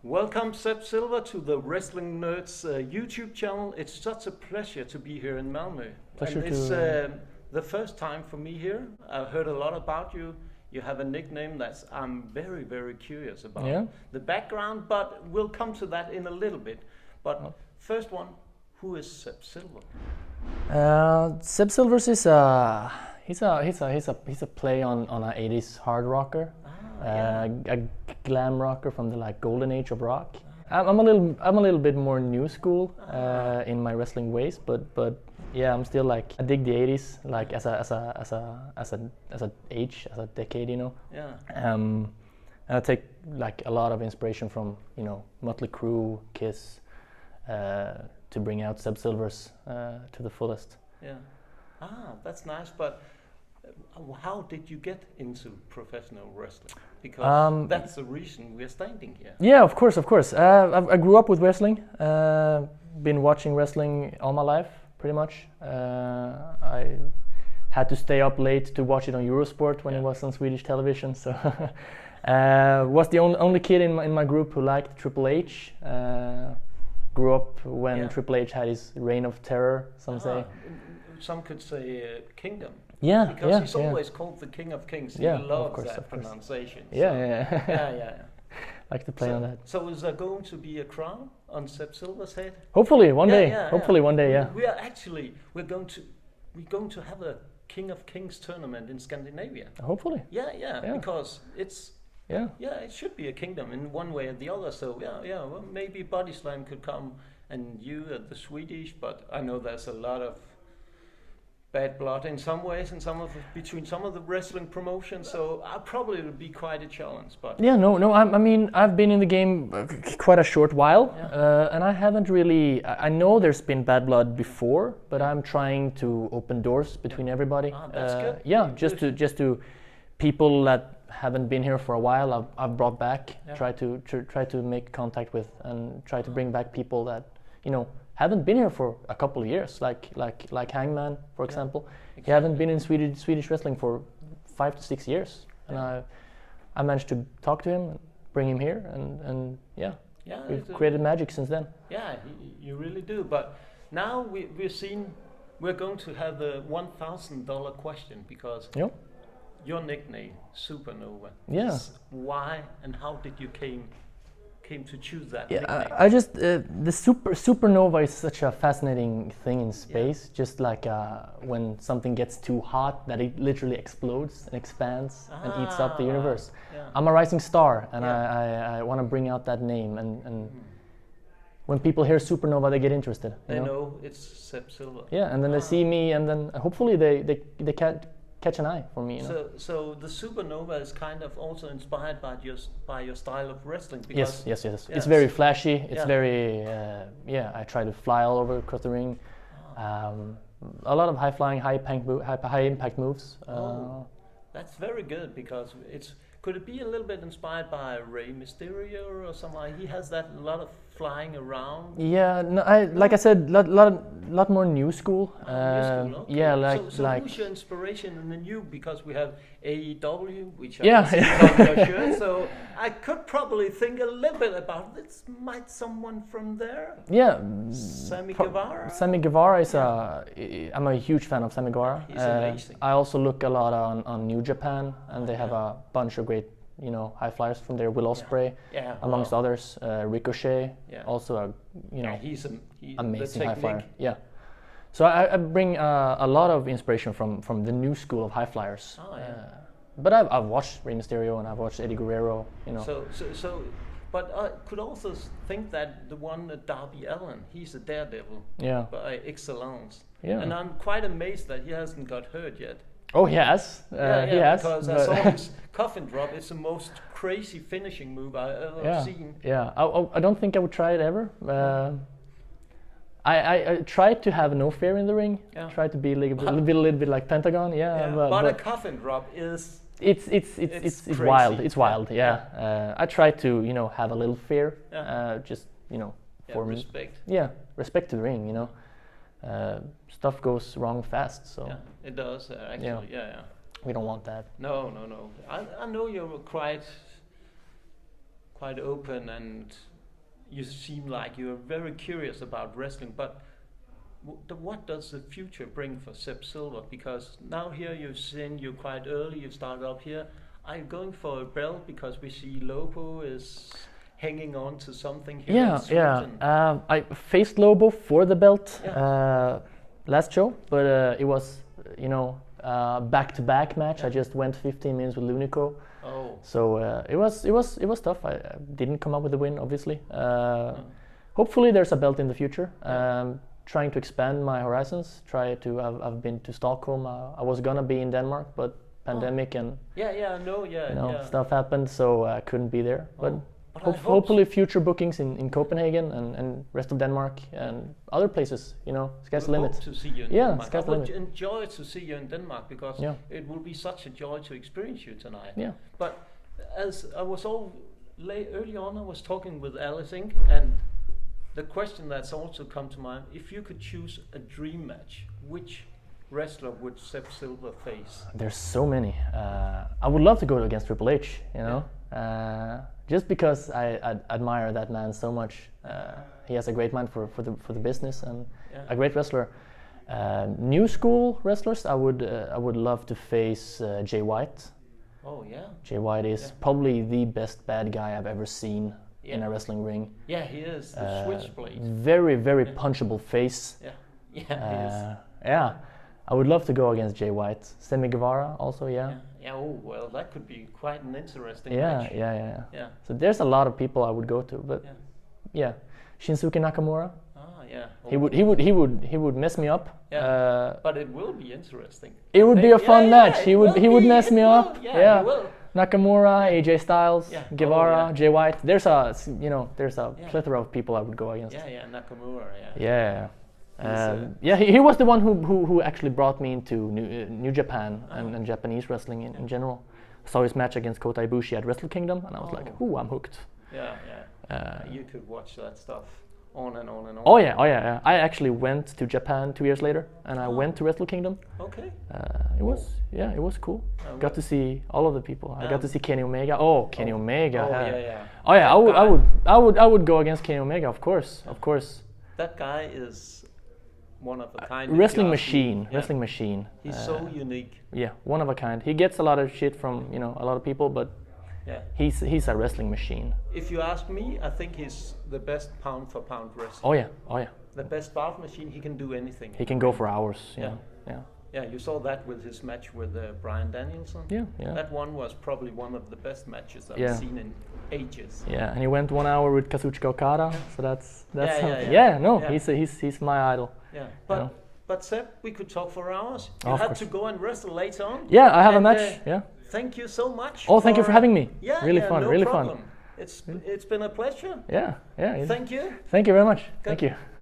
Welcome, Seb Silver, to the Wrestling Nerds YouTube channel. It's such a pleasure to be here in Malmö. Pleasure and it's to. the first time for me here. I've heard a lot about you. You have a nickname that I'm very, very curious about. Yeah. The background, but we'll come to that in a little bit. But first one, who is Seb Silver? Seb Silvers is he's a play on a 80s hard rocker, a glam rocker from the golden age of rock. I'm a little bit more new school in my wrestling ways, but yeah, I'm still I dig the 80s as a age, as a decade, Yeah. And I take a lot of inspiration from Mötley Crüe, Kiss, to bring out Seb Silvers to the fullest. Yeah. That's nice. But how did you get into professional wrestling? Because that's the reason we're standing here. Yeah, of course. I grew up with wrestling. Been watching wrestling all my life, pretty much. I had to stay up late to watch it on Eurosport when it was on Swedish television. So was the only kid in my group who liked Triple H. Grew up when Triple H had his reign of terror. Some say. Some could say kingdom. Yeah, because he's always called the King of Kings. He loves that pronunciation. Yeah. Like to play on that. So is there going to be a crown on Seb Silver's head? Hopefully one day. Hopefully one day. Yeah. We're going to have a King of Kings tournament in Scandinavia. Hopefully. Yeah. Because it's. Yeah, it should be a kingdom in one way or the other. So well, maybe Body Slam could come and you at the Swedish, but I know there's a lot of bad blood in some ways and between some of the wrestling promotions. So probably it'll be quite a challenge. But no. I mean, I've been in the game quite a short while, and I haven't really. I know there's been bad blood before, but I'm trying to open doors between everybody. That's good. Yeah, just to people that haven't been here for a while. I've brought back. Try to make contact with and try to bring back people that haven't been here for a couple of years, like Hangman, for example. Exactly. He haven't been in Swedish wrestling for 5 to 6 years, and I managed to talk to him, and bring him here, and we've created magic since then. Yeah, you really do. But now we're going to have the $1,000 question because your nickname Supernova. Yeah. Is why and how did you came to choose that? Yeah, I just the supernova is such a fascinating thing in space. Yeah. Just when something gets too hot, that it literally explodes and expands and eats up the universe. Yeah. I'm a rising star, and I want to bring out that name. And when people hear supernova, they get interested. They know it's Seb Silver. Yeah, and then they see me, and then hopefully they can't catch an eye for me. So the supernova is kind of also inspired by your style of wrestling. Because yes. It's very flashy. It's very I try to fly all over across the ring. A lot of high flying, high impact moves. That's very good because could it be a little bit inspired by Rey Mysterio or something? He has that lot of flying around. Yeah, no, like I said, lot more new school. New school, okay. Yeah, so who's your inspiration in the new? Because we have AEW, which I see on your shirt. So I could probably think a little bit about this. Might someone from there? Yeah, Sammy Guevara. Sammy Guevara is I'm a huge fan of Sammy Guevara. He's amazing. I also look a lot on New Japan, and they have a bunch of great high flyers from there. Will Ospreay, amongst others. Ricochet, also he's amazing high flyer. Yeah. So I bring a lot of inspiration from the new school of high flyers. But I've watched Rey Mysterio and I've watched Eddie Guerrero. But I could also think that the one Darby Allin, he's a daredevil by excellence. Yeah. And I'm quite amazed that he hasn't got hurt yet. Oh, he has. He has. Because I saw his coffin drop. It's the most crazy finishing move I've ever seen. Yeah, I don't think I would try it ever. I tried to have no fear in the ring. Yeah. Tried to be a little bit like Pentagon. But a coffin drop is. It's wild. It's wild. Yeah. I try to have a little fear. Just for respect. Me. Yeah, respect to the ring. Stuff goes wrong fast. So. Yeah, it does actually. Yeah. We don't want that. No. I know you're quite open, and you seem like you're very curious about wrestling. But what does the future bring for Seb Silver? Because now here you've seen you're quite early. You started up here. Are you going for a belt? Because we see Lobo is hanging on to something here. Yeah. I faced Lobo for the belt last show, but it was back-to-back match. I just went 15 minutes with Lunico. Oh. So it was tough. I didn't come up with the win, obviously. Hopefully there's a belt in the future. Trying to expand my horizons. I've been to Stockholm. I was gonna be in Denmark, but pandemic and stuff happened, so I couldn't be there. But hopefully future bookings in Copenhagen and rest of Denmark and other places. Sky's the limit. Hope to see you in Denmark. Sky's the limit. I would enjoy to see you in Denmark because it will be such a joy to experience you tonight. Yeah. But as I was early on, I was talking with Alice Inc. and the question that's also come to mind: if you could choose a dream match, which wrestler would Seb Silver face? There's so many. I would love to go against Triple H. Just because I admire that man so much. He has a great mind for the business and a great wrestler. New school wrestlers, I would love to face Jay White. Oh yeah. Jay White is probably the best bad guy I've ever seen in a wrestling ring. Yeah, he is. The switchblade. Very, very punchable face. Yeah. Yeah, he is. Yeah. I would love to go against Jay White. Sammy Guevara also, Yeah. Oh, well, that could be quite an interesting match. Yeah. So there's a lot of people I would go to, but Shinsuke Nakamura. Ah, yeah. He would mess me up. Yeah. But it will be interesting. It would be a fun match. He would mess me up. Yeah. He will. Nakamura, AJ Styles, Guevara, Jay White. There's a plethora of people I would go against. Yeah, Nakamura. Yeah. He was the one who actually brought me into New Japan and Japanese wrestling in general. Saw his match against Kota Ibushi at Wrestle Kingdom, and I was like, "Ooh, I'm hooked." Yeah. You could watch that stuff on and on and on. Oh yeah. I actually went to Japan 2 years later, and I went to Wrestle Kingdom. Okay. It was cool. Got to see all of the people. I got to see Kenny Omega. Kenny Omega. Oh yeah. I would go against Kenny Omega, of course. That guy is one of a kind. Wrestling machine. He's so unique. Yeah, one of a kind. He gets a lot of shit from a lot of people, but he's a wrestling machine. If you ask me, I think he's the best pound for pound wrestler. Oh yeah. The best barf machine. He can do anything. He can go for hours. Yeah, you saw that with his match with Bryan Danielson. Yeah. That one was probably one of the best matches I've seen in ages. Yeah, and he went 1 hour with Kazuchika Okada, so that's he's my idol. Yeah, but Seb, we could talk for hours. You had to go and wrestle later on. Yeah, I have a match. Thank you so much. Oh, thank you for having me. Yeah, really fun. No problem. It's been a pleasure. Yeah. Thank you. Thank you very much. Thank you.